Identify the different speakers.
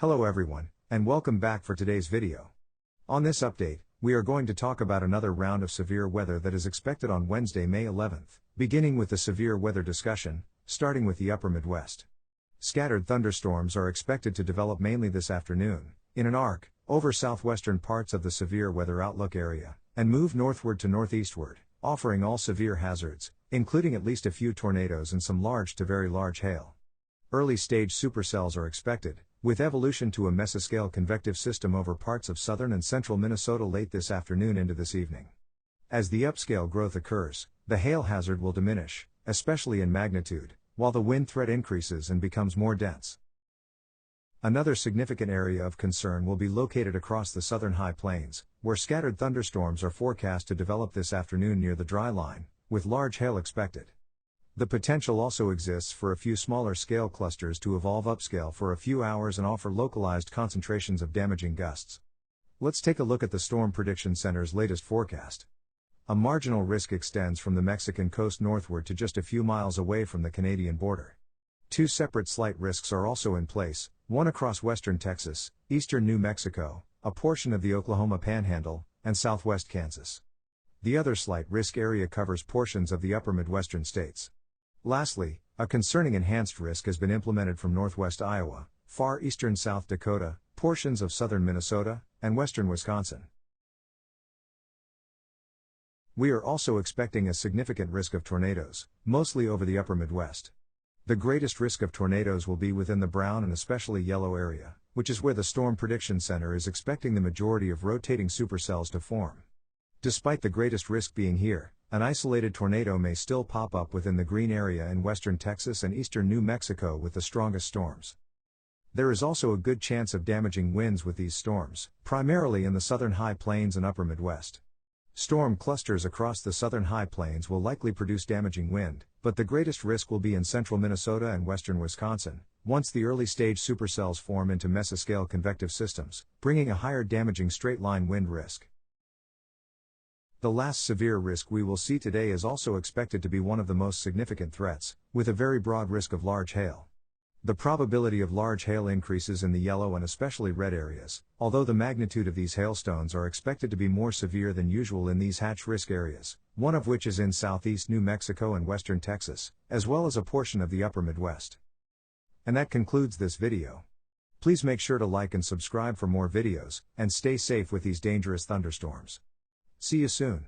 Speaker 1: Hello everyone, and welcome back for today's video. On this update, we are going to talk about another round of severe weather that is expected on Wednesday, May 11th, beginning with the severe weather discussion, starting with the upper Midwest. Scattered thunderstorms are expected to develop mainly this afternoon, in an arc, over southwestern parts of the severe weather outlook area, and move northward to northeastward, offering all severe hazards, including at least a few tornadoes and some large to very large hail. Early stage supercells are expected, with evolution to a mesoscale convective system over parts of southern and central Minnesota late this afternoon into this evening. As the upscale growth occurs, the hail hazard will diminish, especially in magnitude, while the wind threat increases and becomes more dense. Another significant area of concern will be located across the southern high plains, where scattered thunderstorms are forecast to develop this afternoon near the dry line, with large hail expected. The potential also exists for a few smaller scale clusters to evolve upscale for a few hours and offer localized concentrations of damaging gusts. Let's take a look at the Storm Prediction Center's latest forecast. A marginal risk extends from the Mexican coast northward to just a few miles away from the Canadian border. Two separate slight risks are also in place, one across western Texas, eastern New Mexico, a portion of the Oklahoma Panhandle, and southwest Kansas. The other slight risk area covers portions of the upper Midwestern states. Lastly, a concerning enhanced risk has been implemented from northwest Iowa, far eastern South Dakota, portions of southern Minnesota, and western Wisconsin. We are also expecting a significant risk of tornadoes, mostly over the upper Midwest. The greatest risk of tornadoes will be within the brown and especially yellow area, which is where the Storm Prediction Center is expecting the majority of rotating supercells to form. Despite the greatest risk being here, an isolated tornado may still pop up within the green area in western Texas and eastern New Mexico with the strongest storms. There is also a good chance of damaging winds with these storms, primarily in the southern high plains and upper Midwest. Storm clusters across the southern high plains will likely produce damaging wind, but the greatest risk will be in central Minnesota and western Wisconsin, once the early stage supercells form into mesoscale convective systems, bringing a higher damaging straight-line wind risk. The last severe risk we will see today is also expected to be one of the most significant threats, with a very broad risk of large hail. The probability of large hail increases in the yellow and especially red areas, although the magnitude of these hailstones are expected to be more severe than usual in these hatch risk areas, one of which is in southeast New Mexico and western Texas, as well as a portion of the upper Midwest. And that concludes this video. Please make sure to like and subscribe for more videos, and stay safe with these dangerous thunderstorms. See you soon.